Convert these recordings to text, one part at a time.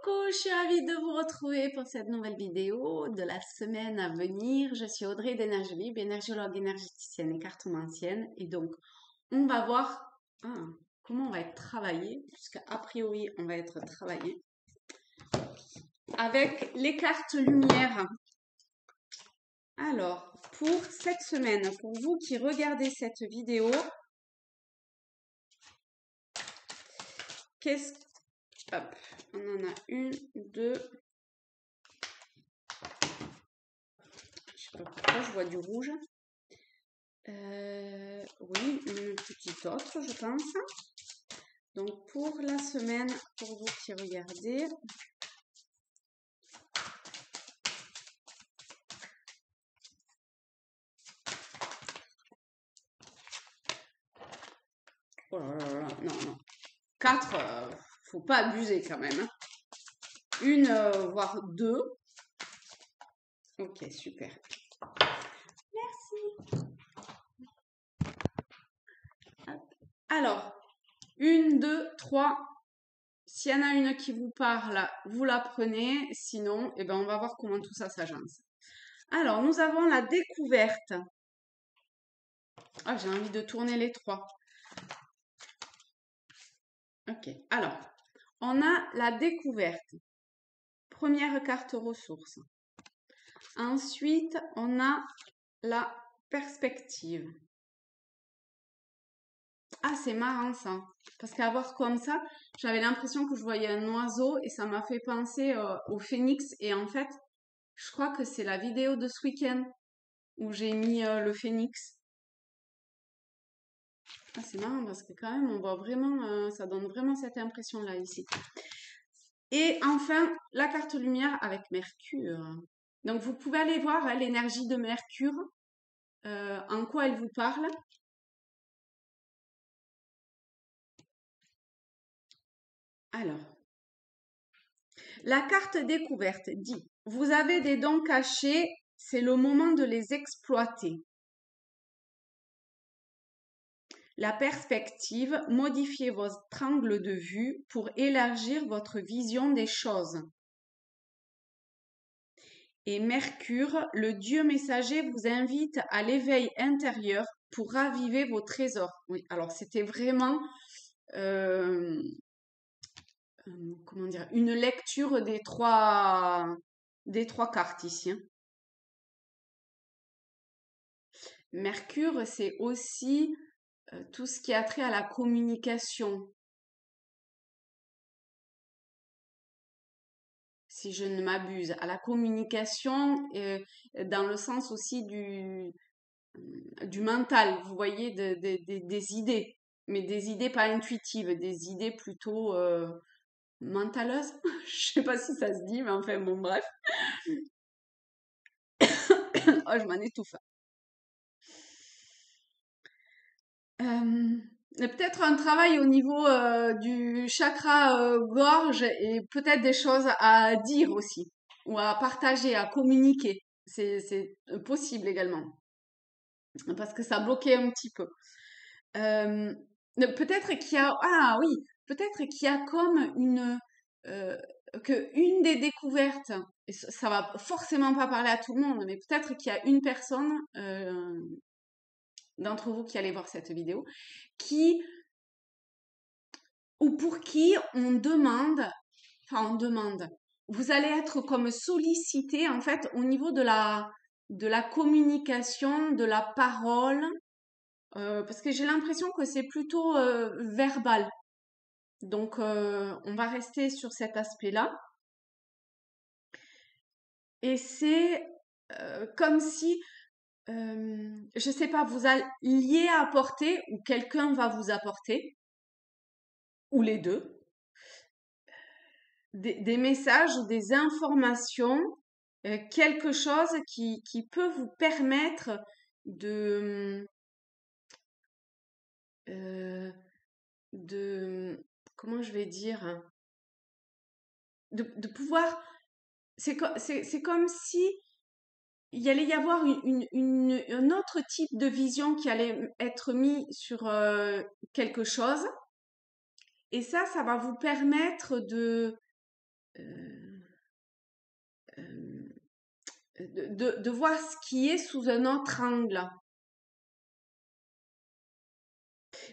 Coucou, je suis ravie de vous retrouver pour cette nouvelle vidéo de la semaine à venir. Je suis Audrey d'Énergie Libre, énergiologue, énergéticienne et cartomancienne. Et donc, on va voir comment on va être travaillé, puisqu'à priori, on va être travaillé avec les cartes lumière. Alors, pour cette semaine, pour vous qui regardez cette vidéo, hop, on en a une, deux. Je sais pas pourquoi je vois du rouge. Oui, une petite autre, je pense. Donc, pour la semaine, pour vous qui regardez, oh là là là, non. 4, faut pas abuser quand même. Hein. Une, voire deux. Ok, super. Merci. Hop. Alors, une, deux, trois. S'il y en a une qui vous parle, vous la prenez. Sinon, eh ben, on va voir comment tout ça s'agence. Alors, nous avons la découverte. Ah, j'ai envie de tourner les trois. Ok, alors, on a la découverte. Première carte ressource. Ensuite, on a la perspective. Ah, c'est marrant ça. Parce qu'à voir comme ça, j'avais l'impression que je voyais un oiseau et ça m'a fait penser au phénix. Et en fait, je crois que c'est la vidéo de ce week-end où j'ai mis le phénix. Ah, c'est marrant parce que quand même, on voit vraiment, ça donne vraiment cette impression-là ici. Et enfin, la carte lumière avec Mercure. Donc, vous pouvez aller voir hein, l'énergie de Mercure, en quoi elle vous parle. Alors, la carte découverte dit, vous avez des dons cachés, c'est le moment de les exploiter. La perspective, modifiez votre angle de vue pour élargir votre vision des choses. Et Mercure, le dieu messager, vous invite à l'éveil intérieur pour raviver vos trésors. Oui, alors c'était vraiment, comment dire, une lecture des trois cartes ici. Hein. Mercure, c'est aussi tout ce qui a trait à la communication. Si je ne m'abuse, à la communication dans le sens aussi du mental, vous voyez, des idées, mais des idées pas intuitives, des idées plutôt mentaleuses. Je sais pas si ça se dit, mais enfin bon, bref. Oh, je m'en étouffe. Peut-être un travail au niveau du chakra gorge et peut-être des choses à dire aussi, ou à partager, à communiquer. C'est possible également, parce que ça bloquait un petit peu. Peut-être qu'il y a, ah oui, peut-être qu'il y a comme euh, que une des découvertes, et ça va forcément pas parler à tout le monde, mais peut-être qu'il y a une personne d'entre vous qui allez voir cette vidéo, qui ou pour qui on demande, vous allez être comme sollicité en fait au niveau de la communication, de la parole, parce que j'ai l'impression que c'est plutôt verbal. Donc on va rester sur cet aspect-là. Et c'est comme si, je sais pas, vous alliez apporter ou quelqu'un va vous apporter, ou les deux, des messages ou des informations, quelque chose qui peut vous permettre de, euh, comment je vais dire, hein, de pouvoir, c'est comme si il allait y avoir un autre type de vision qui allait être mis sur quelque chose. Et ça va vous permettre euh, euh, de voir ce qui est sous un autre angle.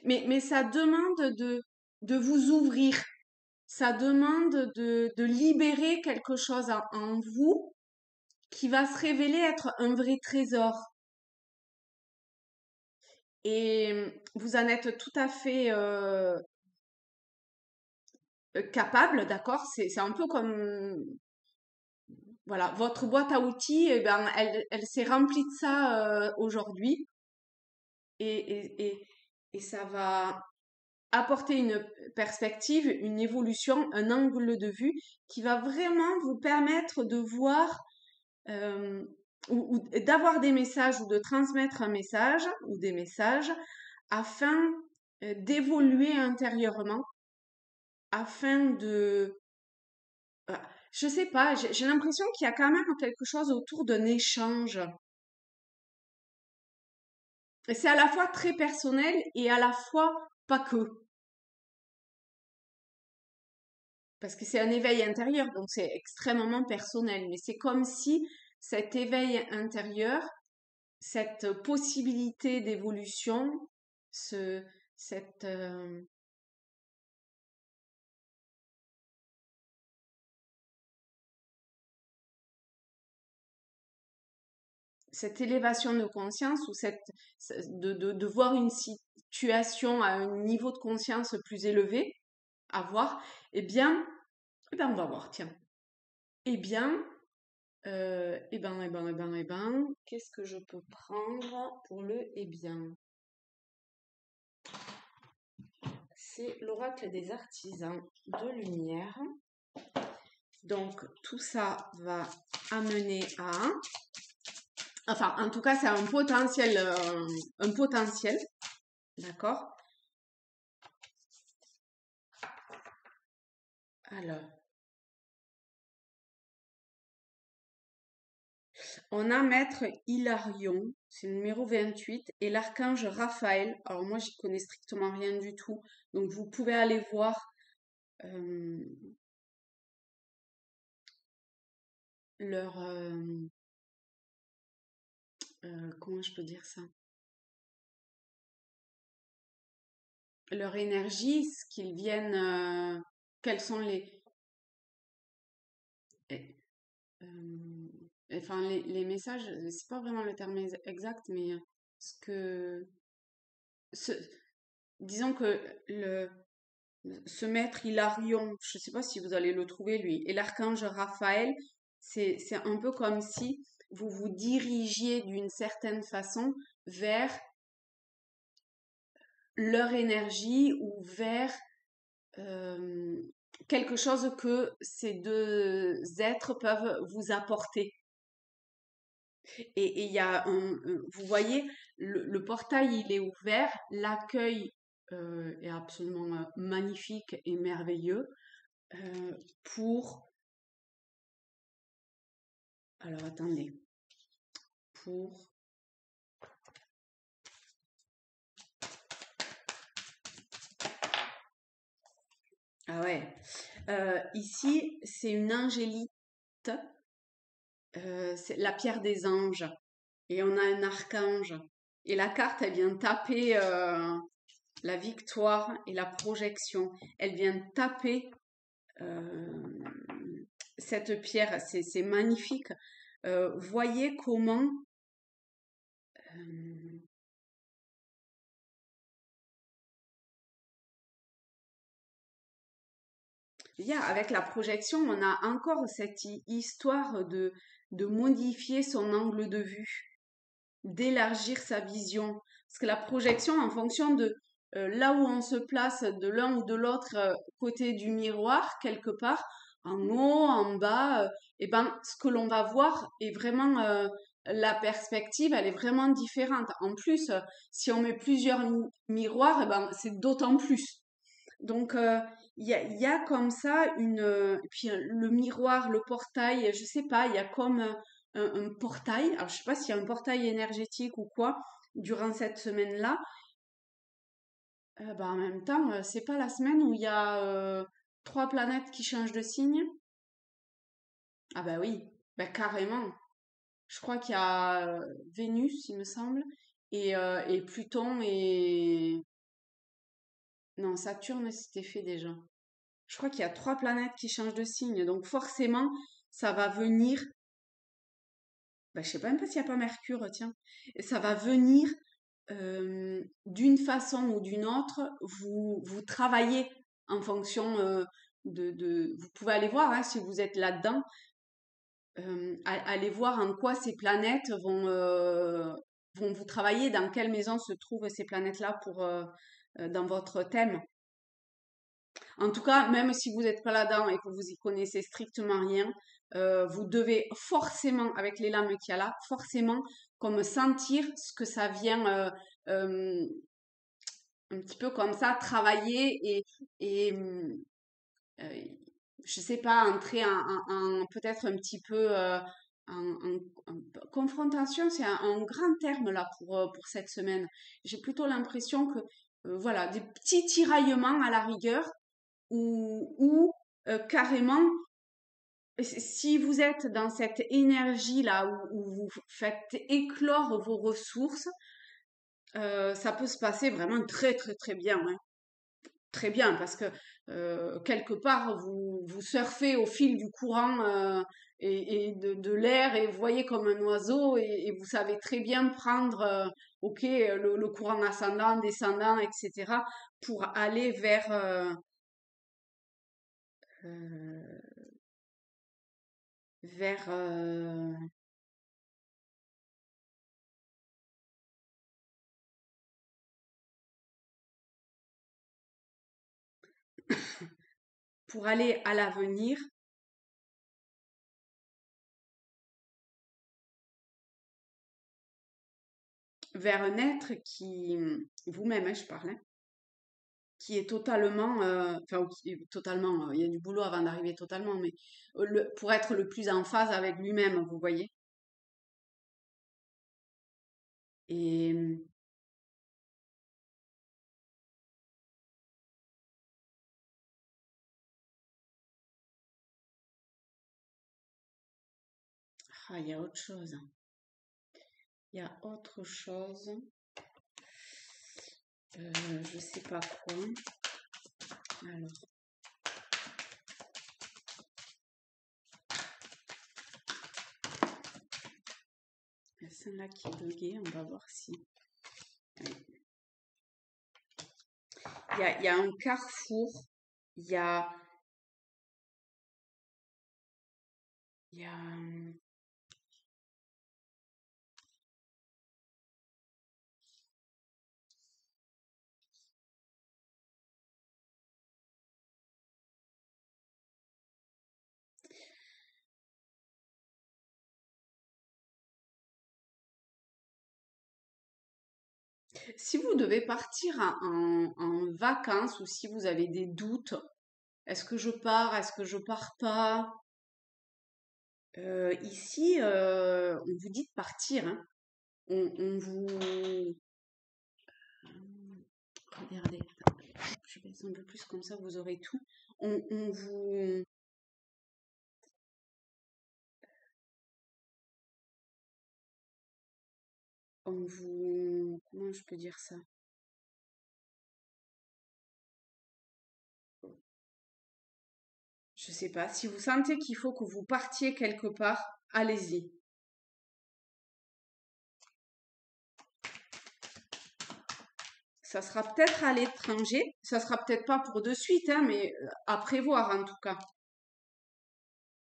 Mais ça demande de vous ouvrir. Ça demande de libérer quelque chose en vous qui va se révéler être un vrai trésor. Et vous en êtes tout à fait capable, d'accord? C'est un peu comme, voilà, votre boîte à outils, eh ben, elle s'est remplie de ça aujourd'hui. Et, et ça va apporter une perspective, une évolution, un angle de vue qui va vraiment vous permettre de voir euh, ou d'avoir des messages ou de transmettre un message ou des messages afin d'évoluer intérieurement, afin de... je sais pas, j'ai l'impression qu'il y a quand même quelque chose autour d'un échange. Et c'est à la fois très personnel et à la fois pas que. Parce que c'est un éveil intérieur, donc c'est extrêmement personnel. Mais c'est comme si cet éveil intérieur, cette possibilité d'évolution, ce, cette, cette élévation de conscience ou de voir une situation à un niveau de conscience plus élevé, à voir, eh bien, on va voir, tiens. Eh bien, qu'est-ce que je peux prendre pour le eh bien? C'est l'oracle des artisans de lumière. Donc, tout ça va amener à... Enfin, en tout cas, c'est un potentiel, d'accord? Alors, on a Maître Hilarion, c'est le numéro 28, et l'archange Raphaël. Alors, moi, j'y connais strictement rien du tout, donc vous pouvez aller voir euh, leur... comment je peux dire ça? Leur énergie, ce qu'ils viennent... quels sont eh, euh, enfin, les messages, c'est pas vraiment le terme exact, mais ce que, ce, disons que ce maître Hilarion, je sais pas si vous allez le trouver lui, et l'archange Raphaël, c'est un peu comme si vous vous dirigiez d'une certaine façon vers leur énergie ou vers euh, quelque chose que ces deux êtres peuvent vous apporter. Et il y a vous voyez, le portail, il est ouvert, l'accueil est absolument magnifique et merveilleux pour... Alors attendez, pour... Ah ouais, ici, c'est une angélite, c'est la pierre des anges, et on a un archange. Et la carte, elle vient taper la victoire et la projection. Elle vient taper euh, cette pierre, c'est magnifique. Voyez comment euh, avec la projection, on a encore cette histoire de modifier son angle de vue, d'élargir sa vision. Parce que la projection, en fonction de là où on se place de l'un ou de l'autre côté du miroir, quelque part, en haut, en bas, et ben, ce que l'on va voir est vraiment, la perspective, elle est vraiment différente. En plus, si on met plusieurs miroirs, eh ben, c'est d'autant plus. Donc, il y a comme ça et puis le miroir, le portail, je sais pas, il y a comme un portail. Alors, je sais pas s'il y a un portail énergétique ou quoi durant cette semaine-là. En même temps, c'est pas la semaine où il y a trois planètes qui changent de signe. Ah bah oui, bah carrément. Je crois qu'il y a Vénus, il me semble, et Pluton et... Non, Saturne, c'était fait déjà. Je crois qu'il y a trois planètes qui changent de signe, donc forcément, ça va venir... Bah, je sais pas même pas s'il n'y a pas Mercure, tiens. Et ça va venir d'une façon ou d'une autre, vous travaillez en fonction Vous pouvez aller voir hein, si vous êtes là-dedans, allez voir en quoi ces planètes vont vous travailler, dans quelle maison se trouvent ces planètes-là dans votre thème. En tout cas, même si vous n'êtes pas là-dedans et que vous y connaissez strictement rien, vous devez forcément, avec les lames qu'il y a là, forcément comme sentir ce que ça vient euh, un petit peu comme ça, travailler euh, je sais pas, entrer peut-être un petit peu confrontation, c'est un grand terme là pour cette semaine. J'ai plutôt l'impression que, voilà, des petits tiraillements à la rigueur ou carrément, si vous êtes dans cette énergie-là où vous faites éclore vos ressources, ça peut se passer vraiment très très très bien, hein. Très bien, parce que quelque part, vous surfez au fil du courant et de l'air et vous voyez comme un oiseau et vous savez très bien prendre ok, le courant ascendant, descendant, etc. pour aller euh, vers pour aller à l'avenir vers un être qui, vous-même, hein, je parle, hein, qui est totalement, enfin, totalement, il y a du boulot avant d'arriver totalement, mais pour être le plus en phase avec lui-même, vous voyez. Et il y a autre chose. Il y a autre chose. Je sais pas quoi. Alors, il y a celle-là qui est buguée, on va voir si. Il y a un carrefour. Il y a, il y a Si vous devez partir en vacances ou si vous avez des doutes, est-ce que je pars, est-ce que je pars pas? Ici, on vous dit de partir, hein. On vous... Regardez, je baisse un peu plus comme ça, vous aurez tout. On vous... Comment je peux dire ça? Je sais pas. Si vous sentez qu'il faut que vous partiez quelque part, allez-y. Ça sera peut-être à l'étranger. Ça sera peut-être pas pour de suite, hein, mais à prévoir en tout cas.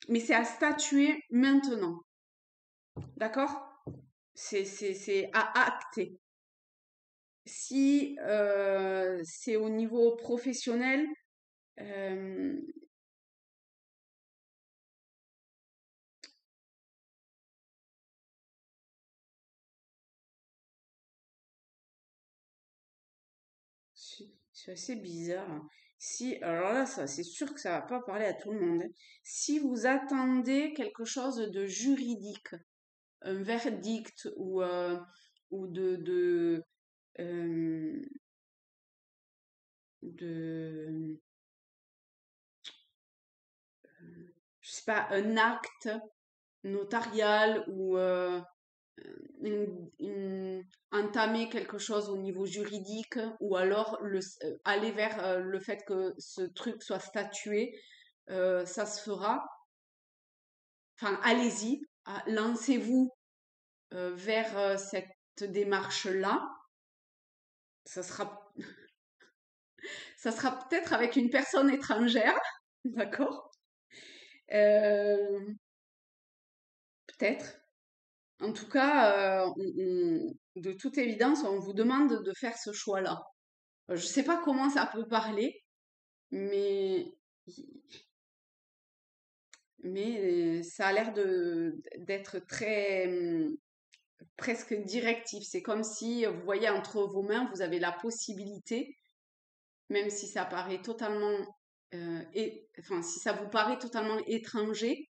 Mais c'est à statuer maintenant. D'accord? C'est à acter. Si c'est au niveau professionnel, euh, c'est assez bizarre, hein. Si, alors là, ça, c'est sûr que ça va pas parler à tout le monde, hein. Si vous attendez quelque chose de juridique, un verdict ou euh, de, je sais pas, un acte notarial ou entamer quelque chose au niveau juridique ou alors aller vers le fait que ce truc soit statué, ça se fera. Enfin, allez-y, lancez-vous vers cette démarche-là. Ça sera, ça sera peut-être avec une personne étrangère, d'accord? Euh, Peut-être. En tout cas, de toute évidence, on vous demande de faire ce choix-là. Je ne sais pas comment ça peut parler, mais, mais ça a l'air d'être très presque directif. C'est comme si, vous voyez, entre vos mains, vous avez la possibilité, même si ça paraît totalement, enfin, si ça vous paraît totalement étranger,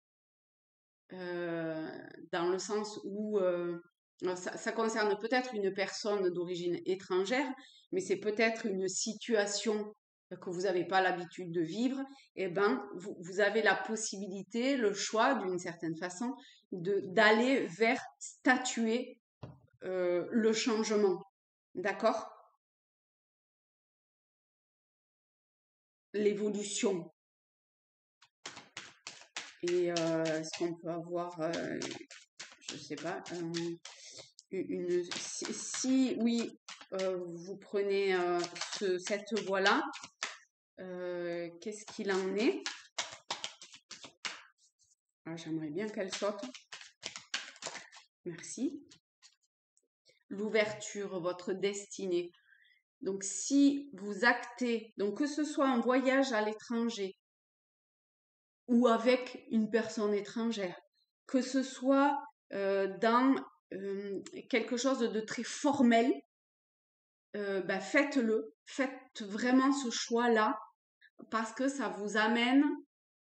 euh, dans le sens où alors ça concerne peut-être une personne d'origine étrangère, mais c'est peut-être une situation que vous n'avez pas l'habitude de vivre, et ben vous avez la possibilité, le choix d'une certaine façon, d'aller vers statuer le changement. D'accord? L'évolution. Et est-ce qu'on peut avoir, je sais pas, si oui, vous prenez cette voie-là, qu'est-ce qu'il en est? Ah, j'aimerais bien qu'elle saute. Merci. L'ouverture, votre destinée. Donc, si vous actez, donc que ce soit un voyage à l'étranger ou avec une personne étrangère, que ce soit dans quelque chose de très formel, bah, faites-le, faites vraiment ce choix-là parce que ça vous amène,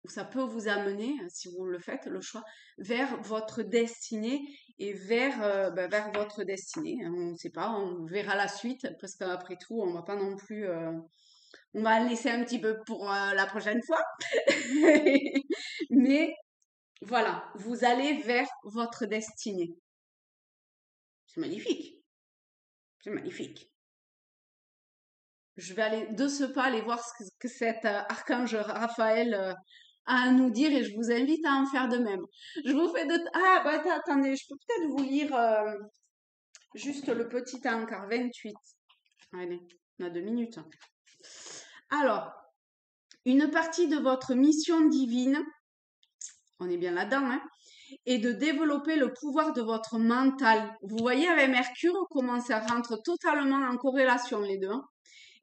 ou ça peut vous amener, si vous le faites, le choix, vers votre destinée et bah, vers votre destinée. On ne sait pas, on verra la suite parce qu'après tout, on va pas non plus, on va le laisser un petit peu pour la prochaine fois. Mais voilà, vous allez vers votre destinée. C'est magnifique, c'est magnifique. Je vais aller de ce pas aller voir ce que cet archange Raphaël a à nous dire et je vous invite à en faire de même. Je vous fais de... Ah, bah attendez, je peux peut-être vous lire juste le petit encart 28. Allez, on a 2 minutes. Alors, une partie de votre mission divine, on est bien là-dedans, hein, est de développer le pouvoir de votre mental. Vous voyez avec Mercure comment ça rentre totalement en corrélation les deux, hein,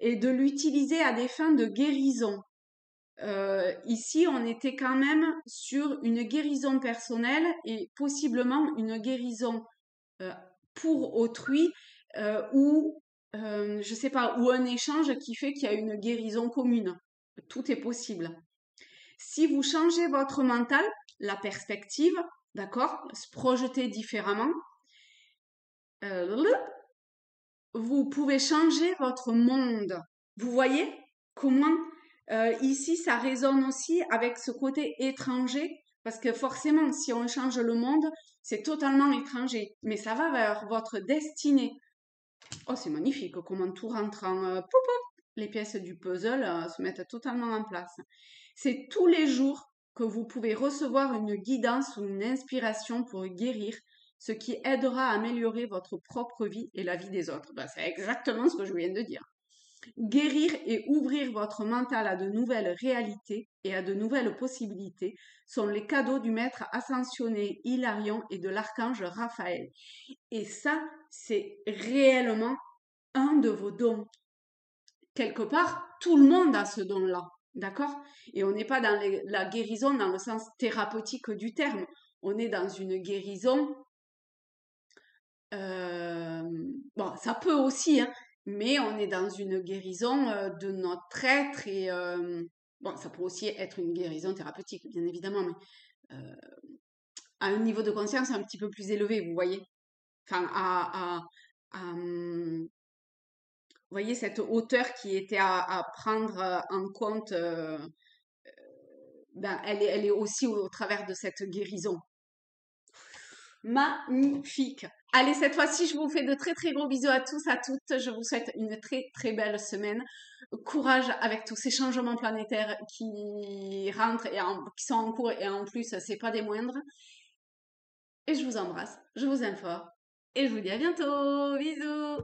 et de l'utiliser à des fins de guérison. Ici, on était quand même sur une guérison personnelle et possiblement une guérison euh, pour autrui ou, je sais pas, ou un échange qui fait qu'il y a une guérison commune. Tout est possible. Si vous changez votre mental, la perspective, d'accord, se projeter différemment, vous pouvez changer votre monde. Vous voyez comment ici ça résonne aussi avec ce côté étranger, parce que forcément, si on change le monde, c'est totalement étranger, mais ça va vers votre destinée. Oh, c'est magnifique, comment tout rentre en poup, poup, les pièces du puzzle se mettent totalement en place. C'est tous les jours que vous pouvez recevoir une guidance ou une inspiration pour guérir, ce qui aidera à améliorer votre propre vie et la vie des autres. Ben, c'est exactement ce que je viens de dire. Guérir et ouvrir votre mental à de nouvelles réalités et à de nouvelles possibilités sont les cadeaux du maître ascensionné Hilarion et de l'archange Raphaël. Et ça, c'est réellement un de vos dons. Quelque part, tout le monde a ce don-là, d'accord? Et on n'est pas dans la guérison dans le sens thérapeutique du terme. On est dans une guérison, euh, bon, ça peut aussi, hein, mais on est dans une guérison de notre être et bon, ça peut aussi être une guérison thérapeutique, bien évidemment, mais à un niveau de conscience un petit peu plus élevé, vous voyez? Enfin, vous voyez cette hauteur qui était à prendre en compte ben, elle est aussi au travers de cette guérison. Magnifique. Allez, cette fois-ci, je vous fais de très très gros bisous à tous, à toutes. Je vous souhaite une très très belle semaine. Courage avec tous ces changements planétaires qui rentrent et qui sont en cours et en plus, c'est pas des moindres. Et je vous embrasse, je vous informe et je vous dis à bientôt. Bisous.